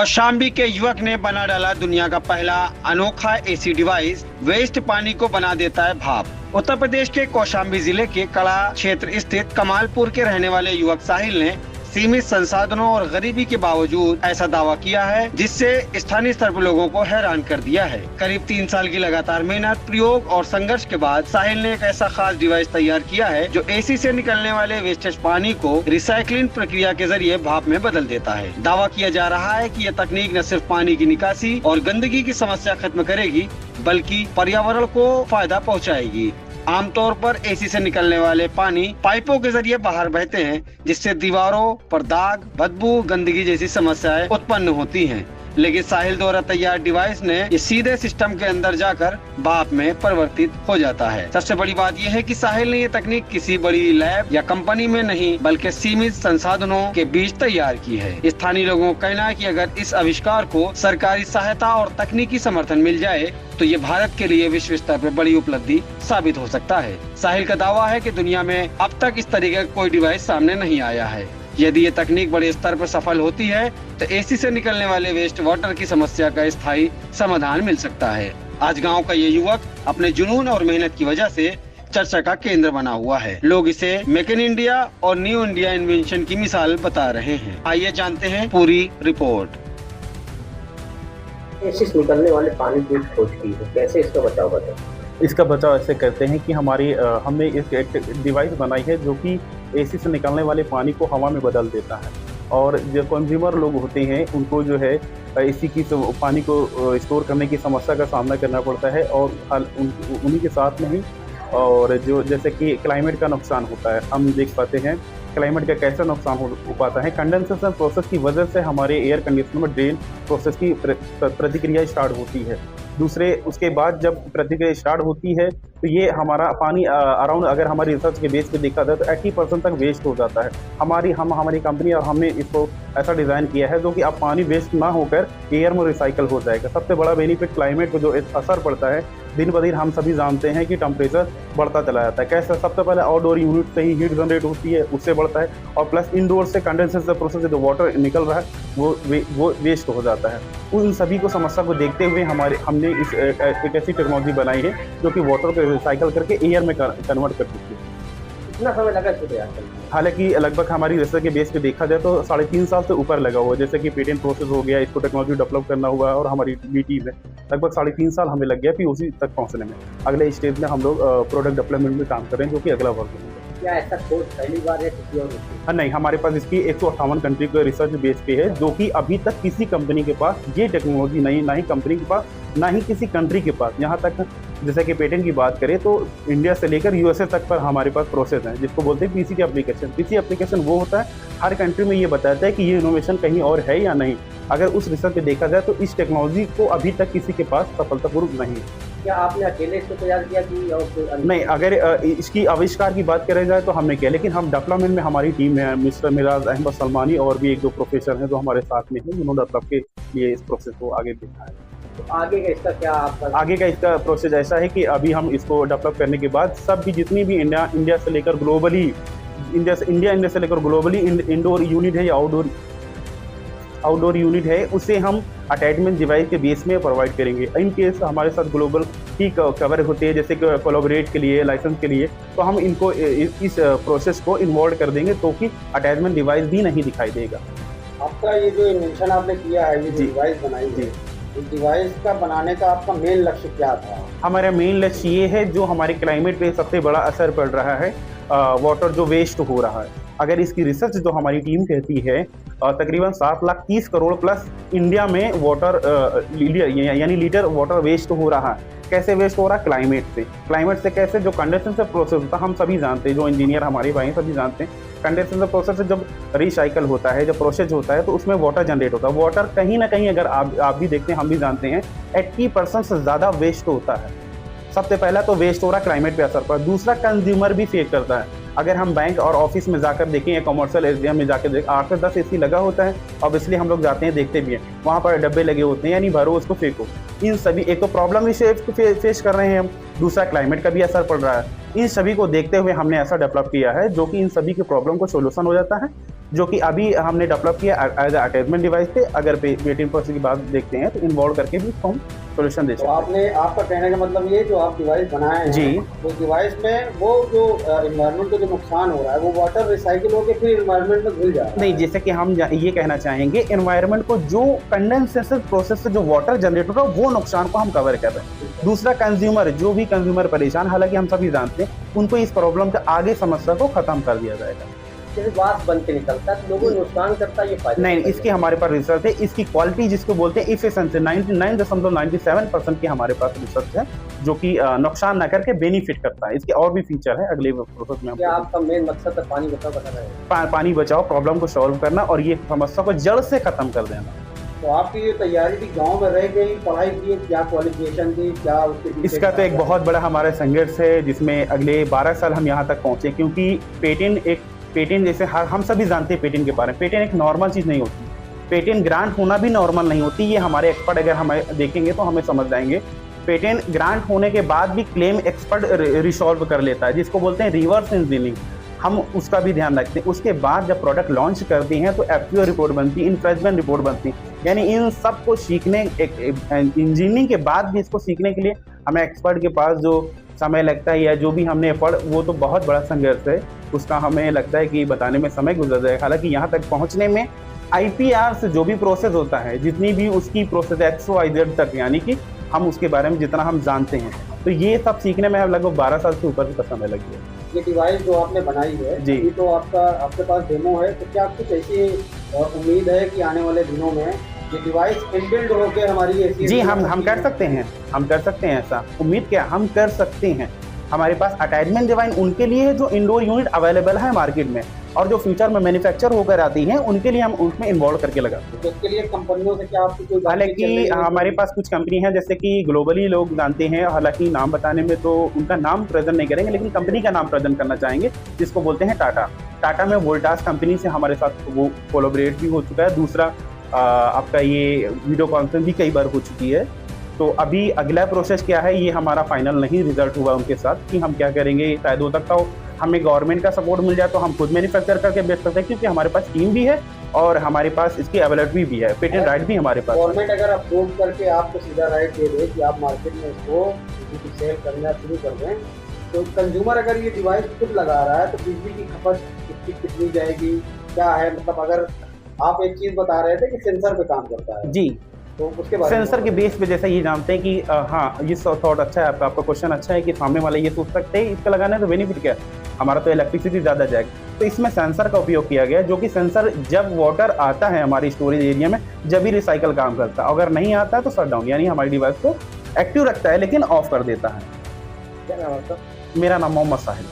कौशाम्बी के युवक ने बना डाला दुनिया का पहला अनोखा एसी डिवाइस। वेस्ट पानी को बना देता है भाप। उत्तर प्रदेश के कौशाम्बी जिले के कड़ा क्षेत्र स्थित कमालपुर के रहने वाले युवक साहिल ने सीमित संसाधनों और गरीबी के बावजूद ऐसा दावा किया है जिससे स्थानीय स्तर पर लोगों को हैरान कर दिया है। करीब 3 साल की लगातार मेहनत, प्रयोग और संघर्ष के बाद साहिल ने एक ऐसा खास डिवाइस तैयार किया है जो एसी से निकलने वाले वेस्टेज पानी को रिसाइकलिंग प्रक्रिया के जरिए भाप में बदल देता है। दावा किया जा रहा है कि यह तकनीक न सिर्फ पानी की निकासी और गंदगी की समस्या खत्म करेगी बल्कि पर्यावरण को फायदा पहुँचाएगी। आमतौर पर एसी से निकलने वाले पानी पाइपों के जरिए बाहर बहते हैं जिससे दीवारों पर दाग, बदबू, गंदगी जैसी समस्याएं उत्पन्न होती हैं। लेकिन साहिल द्वारा तैयार डिवाइस ने ये सीधे सिस्टम के अंदर जाकर भाप में परिवर्तित हो जाता है। सबसे बड़ी बात यह है कि साहिल ने ये तकनीक किसी बड़ी लैब या कंपनी में नहीं बल्कि सीमित संसाधनों के बीच तैयार की है। स्थानीय लोगों का कहना है कि अगर इस आविष्कार को सरकारी सहायता और तकनीकी समर्थन मिल जाए तो ये भारत के लिए विश्व स्तर पर बड़ी उपलब्धि साबित हो सकता है। साहिल का दावा है कि दुनिया में अब तक इस तरीके का कोई डिवाइस सामने नहीं आया है। यदि ये तकनीक बड़े स्तर पर सफल होती है तो एसी से निकलने वाले वेस्ट वाटर की समस्या का स्थायी समाधान मिल सकता है। आज गांव का ये युवक अपने जुनून और मेहनत की वजह से चर्चा का केंद्र बना हुआ है। लोग इसे मेक इन इंडिया और न्यू इंडिया इन्वेंशन की मिसाल बता रहे हैं। आइए जानते हैं पूरी रिपोर्ट। एसी से निकलने वाले पानी की खोज की है, कैसे इसका बचाव बताएं? इसका बचाव ऐसे करते हैं कि हमने एक डिवाइस बनाई है जो कि एसी से निकलने वाले पानी को हवा में बदल देता है और जो कंज्यूमर लोग होते हैं उनको जो है एसी की पानी को स्टोर करने की समस्या का सामना करना पड़ता है और उन्हीं के साथ में ही और जो जैसे कि क्लाइमेट का नुकसान होता है, हम देख पाते हैं क्लाइमेट का कैसा नुकसान हो पाता है। कंडेंसेशन प्रोसेस की वजह से हमारे एयर कंडीशनर में ड्रेन प्रोसेस की प्रतिक्रिया स्टार्ट होती है। दूसरे उसके बाद जब प्रतिक्रिया स्टार्ट होती है तो ये हमारा पानी अराउंड अगर हमारी रिसर्च के बेस पे देखा जाए तो 80% तक वेस्ट हो जाता है। हमारी कंपनी और हमने इसको ऐसा डिज़ाइन किया है जो कि अब पानी वेस्ट ना होकर एयर में रिसाइकल हो जाएगा। सबसे बड़ा बेनिफिट क्लाइमेट को जो असर पड़ता है, दिन ब दिन हम सभी जानते हैं कि टेम्परेचर बढ़ता चला जाता है। कैसे? सबसे पहले आउटडोर यूनिट से ही हीट जनरेट होती है, उससे बढ़ता है और प्लस इंडोर से कंडेंसेशन प्रोसेस से जो वाटर निकल रहा है वो वेस्ट हो जाता है। उन सभी को समस्या को देखते हुए हमने एक ऐसी टेक्नोलॉजी बनाई है जो कि वाटर को रिसाइकल करके एयर में कन्वर्ट कर सकती है। कितना समय लगा इसको तैयार करने? हालांकि लगभग हमारी रिसर्च के बेस पे देखा जाए तो 3.5 साल से ऊपर लगा हुआ है। जैसे कि पेटेंट प्रोसेस हो गया, इसको टेक्नोलॉजी डेवलप करना हुआ और हमारी टीम है लगभग 3.5 साल हमें लग गया फिर उसी तक पहुंचने में। अगले स्टेज में हम लोग प्रोडक्ट डेवलपमेंट में काम कर रहे हैं जो कि अगला वर्क है। क्या ऐसा खोज पहली बार है किसी और? हाँ नहीं, हमारे पास इसकी 158 कंट्री के रिसर्च बेस पे है जो कि अभी तक किसी कंपनी के पास ये टेक्नोलॉजी नहीं, ना ही कंपनी के पास, ना ही किसी कंट्री के पास। यहाँ तक जैसे कि पेटेंट की बात करें तो इंडिया से लेकर यूएसए तक पर हमारे पास प्रोसेस है जिसको बोलते हैं पीसी एप्लीकेशन। पीसी एप्लीकेशन वो होता है हर कंट्री में ये बताता है कि ये इनोवेशन कहीं और है या नहीं। अगर उस रिसर्च में देखा जाए तो इस टेक्नोलॉजी को अभी तक किसी के पास सफलतापूर्वक नहीं है। क्या आपने अकेले इसको तैयार किया कि और नहीं, अगर इसकी आविष्कार की बात करें जाए तो हमने किया, लेकिन हम डेवलपमेंट में हमारी टीम है, मिस्टर मिराज अहमद सलमानी और भी 1-2 प्रोफेसर हैं जो हमारे साथ में हैं, जिन्होंने डेवलप के लिए इस प्रोसेस को आगे देखा है। तो आगे का इसका क्या आपका? आगे का इसका प्रोसेस ऐसा है कि अभी हम इसको डेवलप करने के बाद सब भी जितनी भी इंडिया से लेकर ग्लोबली इंडिया से लेकर ग्लोबली इंडोर यूनिट है या आउटडोर यूनिट है उसे हम अटैचमेंट डिवाइस के बेस में प्रोवाइड करेंगे। इन केस हमारे साथ ग्लोबल ही कवर होते हैं जैसे कि कोलैबोरेट के लिए, लाइसेंस के लिए, तो हम इनको इस प्रोसेस को इन्वॉल्व कर देंगे तो कि अटैचमेंट डिवाइस भी नहीं दिखाई देगा। आपका ये जो इन्वेंशन आपने किया है, ये डिवाइस बनाई है, इस डिवाइस का बनाने का आपका मेन लक्ष्य क्या था? हमारा मेन लक्ष्य ये है जो हमारे क्लाइमेट पे सबसे बड़ा असर पड़ रहा है, वाटर जो वेस्ट हो रहा है। अगर इसकी रिसर्च जो हमारी टीम कहती है तकरीबन 7,30 करोड़ प्लस इंडिया में वाटर यानी लीटर वाटर वेस्ट हो रहा है। कैसे वेस्ट हो रहा है? क्लाइमेट से कैसे? जो कंडेंसेशन प्रोसेस होता है हम सभी जानते हैं, जो इंजीनियर हमारे भाई सभी जानते हैं, कंडेंसेशन प्रोसेस से जब रिसाइकल होता है, जब प्रोसेस होता है तो उसमें वाटर जनरेट होता है। वाटर कहीं ना कहीं अगर आप भी देखते हैं, हम भी जानते हैं, 80% से ज़्यादा वेस्ट होता है। सबसे पहला तो वेस्ट हो रहा है क्लाइमेट पे असर पर, दूसरा कंज्यूमर भी फेस करता है। अगर हम बैंक और ऑफिस में जाकर देखें या कमर्शियल एरिया में जाकर देखें, 8 से 10 एसी लगा होता है, ऑब्वियसली हम लोग जाते हैं देखते भी हैं, वहाँ पर डब्बे लगे होते हैं, यानी भरो उसको फेंको। इन सभी, एक तो प्रॉब्लम इसे फेस कर रहे हैं हम, दूसरा क्लाइमेट का भी असर पड़ रहा है। इन सभी को देखते हुए हमने ऐसा डेवलप किया है जो कि इन सभी के प्रॉब्लम को सोल्यूशन हो जाता है। जो कि अभी हमने डेवलप किया एज अटैचमेंट डिवाइस पे। अगर पेटेंट प्रोसेस की बात देखते हैं तो इन्वॉल्व करके भी इसको हम सोल्यूशन दे तो सकते हैं। आपने, आपका कहने का मतलब ये जो आप डिवाइस बनाए हैं, जी। उस डिवाइस में वो जो एनवायरनमेंट को जो नुकसान हो रहा है वो वाटर रिसाइकिल होकर फिर एनवायरनमेंट में घुल जा रहा है। नहीं, जैसे कि हम ये कहना चाहेंगे एनवायरनमेंट को जो कंडेंसेशन प्रोसेस से जो वाटर जनरेट हो रहा है वो नुकसान को हम कवर कर रहे हैं। दूसरा कंज्यूमर, जो भी कंज्यूमर परेशान, हालांकि हम सभी जानते हैं उनको इस प्रॉब्लम के आगे समस्या को खत्म कर दिया जाएगा। जैसे वास बन के निकलता है तो लोगों को नुकसान करता है, ये फायदा नहीं, इसकी हमारे पास रिसर्च है। इसकी क्वालिटी जिसको बोलते हैं इफिशिएंसी 99.97% की हमारे पास रिसर्च है, जो कि नुकसान न करके बेनिफिट करता है। इसके और भी फीचर है अगले प्रोसेस में। क्या आपका मेन मकसद है पानी बचाओ बताना है? पानी बचाओ प्रॉब्लम को सॉल्व करना और ये समस्या को जड़ से खत्म कर देना। तो आपकी ये तैयारी थी, गांव में रह गई, पढ़ाई की, क्या क्वालिफिकेशन थी, क्या उसके पीछे इसका तो एक बहुत बड़ा हमारा संघर्ष है, जिसमें अगले 12 साल हम यहाँ तक पहुँचे। क्योंकि पेटेंट जैसे हम सभी जानते हैं पेटेंट के बारे में, पेटेंट एक नॉर्मल चीज़ नहीं होती। पेटेंट ग्रांट होना भी नॉर्मल नहीं होती। ये हमारे एक्सपर्ट अगर हमें देखेंगे तो हमें समझ जाएंगे। पेटेंट ग्रांट होने के बाद भी क्लेम एक्सपर्ट रिसॉल्व कर लेता है, जिसको बोलते हैं रिवर्स इंजीनियरिंग। हम उसका भी ध्यान रखते हैं। उसके बाद जब प्रोडक्ट लॉन्च करते हैं तो एफपीओ रिपोर्ट बनती है, इन्फ्रेंचमेंट रिपोर्ट बनती है। यानी इन सब को सीखने, इंजीनियरिंग के बाद भी इसको सीखने के लिए हमें एक्सपर्ट के पास जो समय लगता है या जो भी हमने एफर्ट, वो तो बहुत बड़ा संघर्ष है। उसका हमें लगता है कि बताने में समय गुजर जाएगा। हालांकि यहाँ तक पहुँचने में IPR से जो भी प्रोसेस होता है, जितनी भी उसकी प्रोसेस XYZ तक, यानी कि हम उसके बारे में जितना हम जानते हैं, तो ये सब सीखने में लगभग 12 साल से ऊपर का समय लग गया। ये डिवाइस जो आपने बनाई है जी, ये तो आपके पास डेमो है, तो क्या कुछ ऐसी उम्मीद है कि आने वाले दिनों में ये डिवाइस इनबिल्ड होकर हमारी ऐसी? जी, हम कर सकते हैं, हम कर सकते हैं ऐसा। उम्मीद क्या, हम कर सकते हैं। हमारे पास अटैचमेंट डिवाइस उनके लिए है जो इंडोर यूनिट अवेलेबल है मार्केट में, और जो फ्यूचर में मैन्युफैक्चर होकर आती हैं उनके लिए हम उसमें इन्वॉल्व करके लगाते हैं। तो इसके लिए कंपनियों से क्या आपकी कोई? हालांकि हमारे पास कुछ कंपनी है जैसे कि ग्लोबली लोग जानते हैं, हालांकि नाम बताने में तो उनका नाम प्रेजेंट नहीं करेंगे, लेकिन कंपनी का नाम प्रेजेंट करना चाहेंगे, जिसको बोलते हैं टाटा। टाटा में वोल्टास कंपनी से हमारे साथ वो कोलैबोरेट भी हो चुका है। दूसरा आपका ये वीडियो कॉन्फ्रेंस भी कई बार हो चुकी है। तो अभी अगला प्रोसेस क्या है, ये हमारा फाइनल नहीं रिजल्ट हुआ उनके साथ कि हम क्या करेंगे। शायद हो सकता हो हमें गवर्नमेंट का सपोर्ट मिल जाए तो हम खुद मैन्युफैक्चर करके बेच सकते हैं, क्योंकि हमारे पास टीम भी है और हमारे पास इसकी अवेलेबिलिटी भी है, पेटेंट राइट भी हमारे पास। गवर्नमेंट अगर अप्रूव करके आपको सीधा राइट दे दे कि आप मार्केट में इसको सेल करना शुरू कर दें, तो कंज्यूमर अगर ये डिवाइस खुद लगा रहा है तो बिजली की खपत इसकी कितनी जाएगी, क्या है? मतलब अगर आप एक चीज़ बता रहे थे कि सेंसर पे काम करता है। जी, तो उसके बारे में सेंसर के बेस पे जैसा ये जानते हैं कि हाँ, ये थॉट अच्छा है आपका क्वेश्चन अच्छा है कि सामने वाले ये सोच सकते हैं इसका लगाने से बेनिफिट क्या है, हमारा तो इलेक्ट्रिसिटी ज़्यादा जाएगा। तो इसमें सेंसर का उपयोग किया गया, जो कि सेंसर जब वाटर आता है हमारी स्टोरेज एरिया में जब भी रिसाइकल काम करता है, अगर नहीं आता है तो शट डाउन, यानी हमारी डिवाइस को एक्टिव रखता है लेकिन ऑफ कर देता है। क्या नाम है आपका? मेरा नाम मोहम्मद साहिल।